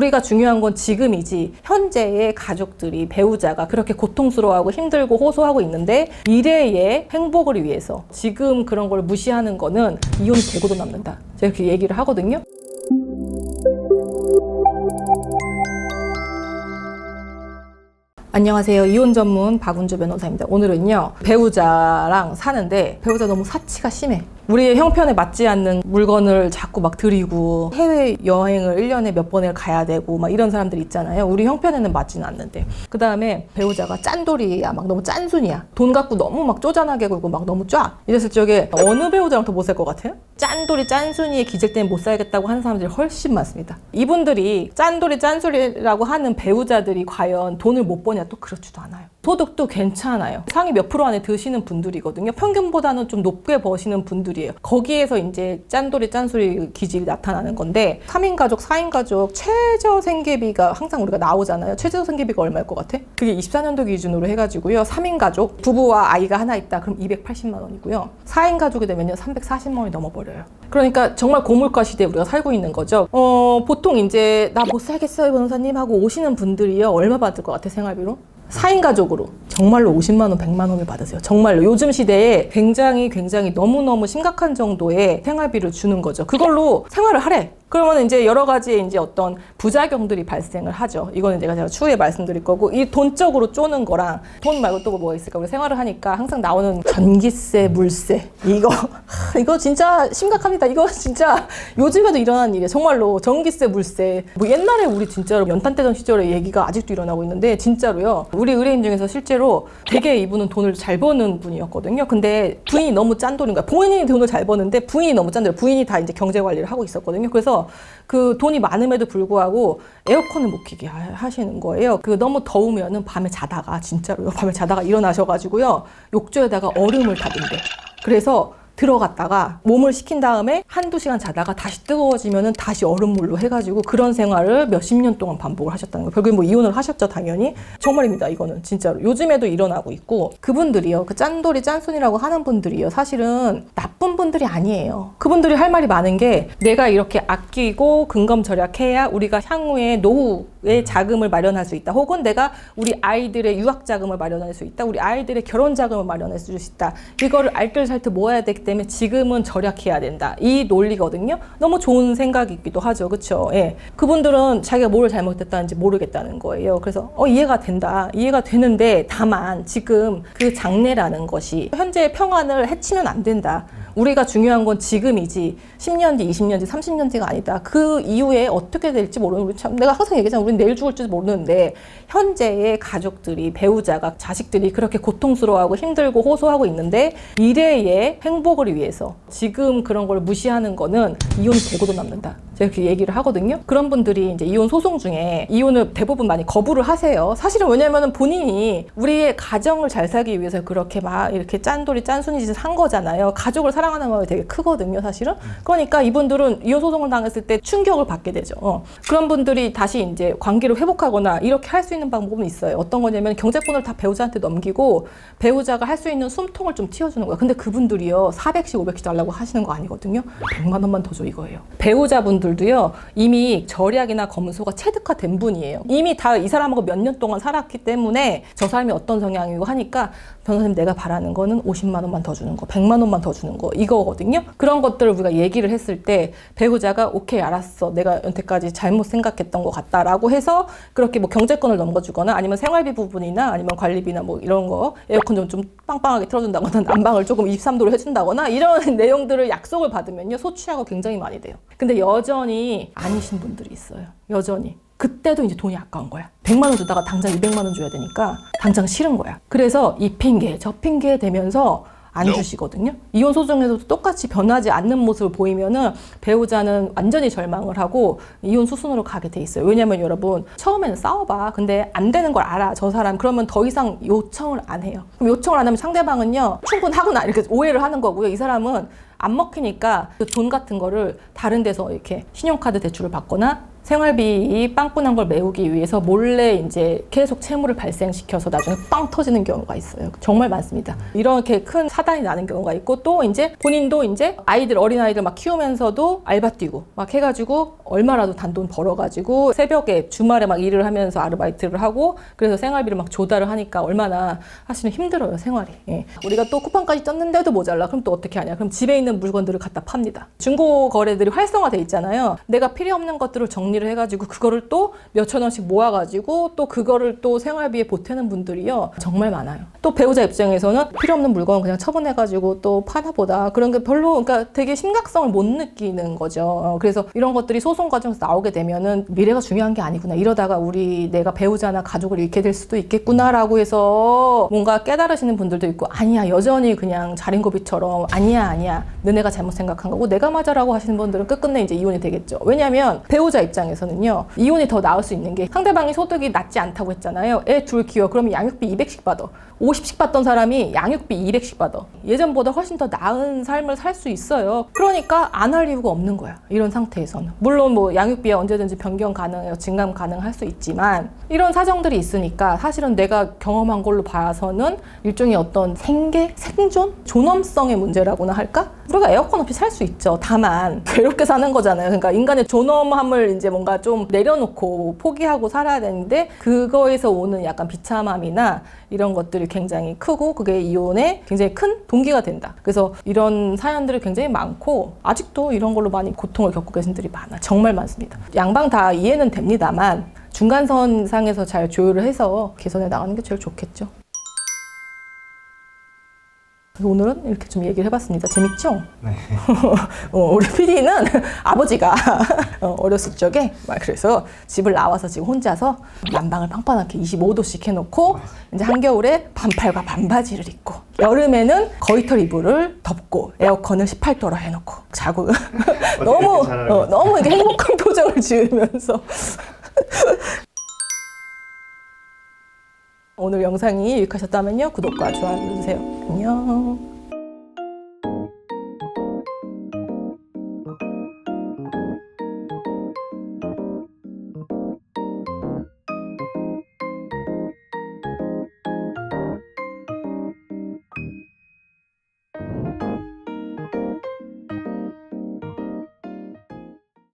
우리가 중요한 건 지금이지 현재의 가족들이 배우자가 그렇게 고통스러워하고 힘들고 호소하고 있는데 미래의 행복을 위해서 지금 그런 걸 무시하는 거는 이혼이 되고도 남는다. 제가 이렇게 얘기를 하거든요. 안녕하세요. 이혼 전문 박은주 변호사입니다. 오늘은요, 배우자랑 사는데 배우자 너무 사치가 심해. 우리의 형편에 맞지 않는 물건을 자꾸 막 들이고 해외 여행을 1년에 몇 번을 가야 되고 막 이런 사람들 있잖아요. 우리 형편에는 맞지는 않는데. 그 다음에 배우자가 짠돌이야. 막 너무 짠순이야. 돈 갖고 너무 막 쪼잔하게 굴고 막 너무 쫙. 이랬을 적에 어느 배우자랑 더 못 살 것 같아요? 짠돌이 짠순이의 기질 때문에 못 살겠다고 하는 사람들이 훨씬 많습니다. 이분들이 짠돌이 짠순이라고 하는 배우자들이 과연 돈을 못 버냐? 또 그렇지도 않아요. 소득도 괜찮아요. 상위 몇 프로 안에 드시는 분들이거든요. 평균보다는 좀 높게 버시는 분들이에요. 거기에서 이제 짠돌이 짠소리 기질이 나타나는 건데 3인 가족, 4인 가족 최저 생계비가 항상 우리가 나오잖아요. 최저 생계비가 얼마일 것 같아? 그게 24년도 기준으로 해가지고요. 3인 가족, 부부와 아이가 하나 있다. 그럼 280만 원이고요. 4인 가족이 되면요. 340만 원이 넘어버려요. 그러니까 정말 고물가 시대에 우리가 살고 있는 거죠. 보통 이제 나 못 살겠어요 변호사님 하고 오시는 분들이요. 얼마 받을 것 같아 생활비로? 4인 가족으로 정말로 50만 원, 100만 원을 받으세요. 정말로 요즘 시대에 굉장히 너무너무 심각한 정도의 생활비를 주는 거죠. 그걸로 생활을 하래. 그러면 이제 여러 가지 이제 어떤 부작용들이 발생을 하죠. 이거는 제가 추후에 말씀드릴 거고, 이 돈적으로 쪼는 거랑 돈 말고 또 뭐가 있을까? 우리 생활을 하니까 항상 나오는 전기세, 물세 이거 진짜 심각합니다. 이거 진짜 요즘에도 일어나는 일이에요. 정말로 전기세, 물세. 뭐 옛날에 우리 진짜로 연탄 떼던 시절의 얘기가 아직도 일어나고 있는데 진짜로요. 우리 의뢰인 중에서 실제로 되게 이분은 돈을 잘 버는 분이었거든요. 근데 부인이 너무 짠돌인 거야. 본인이 돈을 잘 버는데 부인이 너무 짠돌이야. 부인이 다 이제 경제 관리를 하고 있었거든요. 그래서 그 돈이 많음에도 불구하고 에어컨을 못 켜게 하시는 거예요. 그 너무 더우면은 밤에 자다가 진짜로요. 밤에 자다가 일어나셔가지고요. 욕조에다가 얼음을 타던데. 그래서 들어갔다가 몸을 식힌 다음에 한두 시간 자다가 다시 뜨거워지면은 다시 얼음물로 해가지고 그런 생활을 몇십 년 동안 반복을 하셨다는 거예요. 결국에 뭐 이혼을 하셨죠, 당연히. 정말입니다, 이거는 진짜로. 요즘에도 일어나고 있고, 그분들이요, 그 짠돌이 짠순이라고 하는 분들이요, 사실은 나쁜 분들이 아니에요. 그분들이 할 말이 많은 게, 내가 이렇게 아끼고 근검절약해야 우리가 향후에 노후의 자금을 마련할 수 있다. 혹은 내가 우리 아이들의 유학 자금을 마련할 수 있다. 우리 아이들의 결혼 자금을 마련할 수 있다. 이거를 알뜰살뜰 모아야 되기 때문에 지금은 절약해야 된다. 이 논리거든요. 너무 좋은 생각이기도 하죠. 그렇죠? 예. 그분들은 자기가 뭘 잘못했다는지 모르겠다는 거예요. 그래서 이해가 된다. 이해가 되는데 다만 지금 그 장래라는 것이 현재의 평안을 해치면 안 된다. 우리가 중요한 건 지금이지 10년 뒤, 20년 뒤, 30년 뒤가 아니다. 그 이후에 어떻게 될지 모르는, 우리 참, 내가 항상 얘기하잖아. 우리는 내일 죽을 줄 모르는데 현재의 가족들이, 배우자가, 자식들이 그렇게 고통스러워하고 힘들고 호소하고 있는데 미래의 행복을 위해서 지금 그런 걸 무시하는 거는 이혼이 되고도 남는다. 제가 이렇게 얘기를 하거든요. 그런 분들이 이제 이혼 소송 중에 이혼을 대부분 많이 거부를 하세요. 사실은 왜냐면은 본인이 우리의 가정을 잘 살기 위해서 그렇게 막 이렇게 짠돌이 짠순이 짓을 한 거잖아요. 가족을 사랑하는 마음이 되게 크거든요, 사실은. 그러니까 이분들은 이혼 소송을 당했을 때 충격을 받게 되죠. 그런 분들이 다시 이제 관계를 회복하거나 이렇게 할 수 있는 방법은 있어요. 어떤 거냐면 경제권을 다 배우자한테 넘기고 배우자가 할 수 있는 숨통을 좀 틔워주는 거예요. 근데 그분들이요, 400씩 500씩 달라고 하시는 거 아니거든요. 100만 원만 더 줘, 이거예요. 배우자분들도요, 이미 절약이나 검소가 체득화된 분이에요. 이미 다 이 사람하고 몇 년 동안 살았기 때문에 저 사람이 어떤 성향이고 하니까 변호사님 내가 바라는 거는 50만 원만 더 주는 거, 100만 원만 더 주는 거, 이거거든요. 그런 것들을 우리가 얘기를 했을 때 배우자가 오케이 알았어, 내가 여태까지 잘못 생각했던 것 같다라고 해서 그렇게 뭐 경제권을 넘겨주거나 아니면 생활비 부분이나 아니면 관리비나 뭐 이런 거, 에어컨 좀 빵빵하게 틀어준다거나 난방을 조금 23도로 해준다거나 이런 내용들을 약속을 받으면요, 소취하고 굉장히 많이 돼요. 근데 여전히 아니신 분들이 있어요. 여전히. 그때도 이제 돈이 아까운 거야. 100만 원 주다가 당장 200만 원 줘야 되니까 당장 싫은 거야. 그래서 이 핑계, 저 핑계 대면서 안 주시거든요. 이혼 소송에서도 똑같이 변하지 않는 모습을 보이면은 배우자는 완전히 절망을 하고 이혼 수순으로 가게 돼 있어요. 왜냐면 여러분, 처음에는 싸워봐. 근데 안 되는 걸 알아, 저 사람. 그러면 더 이상 요청을 안 해요. 그럼 요청을 안 하면 상대방은요, 충분하구나 이렇게 오해를 하는 거고요. 이 사람은 안 먹히니까 그 돈 같은 거를 다른 데서 이렇게 신용카드 대출을 받거나 생활비 빵꾸난 걸 메우기 위해서 몰래 이제 계속 채무를 발생시켜서 나중에 빵 터지는 경우가 있어요. 정말 많습니다. 이렇게 큰 사단이 나는 경우가 있고, 또 이제 본인도 이제 어린아이들 막 키우면서도 알바 뛰고 막 해가지고 얼마라도 단돈 벌어가지고 새벽에 주말에 막 일을 하면서 아르바이트를 하고, 그래서 생활비를 막 조달을 하니까 얼마나 사실은 힘들어요, 생활이. 예. 우리가 또 쿠팡까지 떴는데도 모자라. 그럼 또 어떻게 하냐? 그럼 집에 있는 물건들을 갖다 팝니다. 중고 거래들이 활성화돼 있잖아요. 내가 필요 없는 것들을 정리를 해가지고 그거를 또 몇천 원씩 모아가지고 또 그거를 또 생활비에 보태는 분들이요, 정말 많아요. 또 배우자 입장에서는 필요 없는 물건 그냥 처분해가지고 또 파나 보다, 그런 게 별로, 그러니까 되게 심각성을 못 느끼는 거죠. 그래서 이런 것들이 소송 과정에서 나오게 되면은 미래가 중요한 게 아니구나, 이러다가 내가 배우자나 가족을 잃게 될 수도 있겠구나라고 해서 뭔가 깨달으시는 분들도 있고, 아니야, 여전히 그냥 자린고비처럼 아니야 너네가 잘못 생각한 거고 내가 맞아라고 하시는 분들은 끝끝내 이제 이혼이 되겠죠. 왜냐하면 배우자 입장에서는요, 이혼이 더 나을 수 있는 게, 상대방이 소득이 낮지 않다고 했잖아요. 애 둘 키워. 그러면 양육비 200씩 받아. 50씩 받던 사람이 양육비 200씩 받아. 예전보다 훨씬 더 나은 삶을 살 수 있어요. 그러니까 안 할 이유가 없는 거야, 이런 상태에서는. 물론 뭐 양육비에 언제든지 변경 가능해요. 증감 가능할 수 있지만 이런 사정들이 있으니까 사실은 내가 경험한 걸로 봐서는 일종의 어떤 생존? 존엄성의 문제라고나 할까? 우리가 에어컨 없이 살 수 있죠. 다만 괴롭게 사는 거잖아요. 그러니까 인간의 존엄함을 이제 뭔가 좀 내려놓고 포기하고 살아야 되는데, 그거에서 오는 약간 비참함이나 이런 것들이 굉장히 크고, 그게 이혼에 굉장히 큰 동기가 된다. 그래서 이런 사연들이 굉장히 많고, 아직도 이런 걸로 많이 고통을 겪고 계신 분들이 많아. 정말 많습니다. 양방 다 이해는 됩니다만 중간선상에서 잘 조율을 해서 개선해 나가는 게 제일 좋겠죠. 오늘은 이렇게 좀 얘기를 해봤습니다. 재밌죠? 네. 우리 PD는 아버지가 어렸을 적에 막 그래서 집을 나와서 지금 혼자서 난방을 빵빵하게 25도씩 해놓고, 이제 한겨울에 반팔과 반바지를 입고, 여름에는 거위털 이불을 덮고 에어컨을 18도로 해놓고 자고 너무 이렇게 행복한 표정을 지으면서 오늘 영상이 유익하셨다면요, 구독과 좋아요 눌러주세요. 안녕.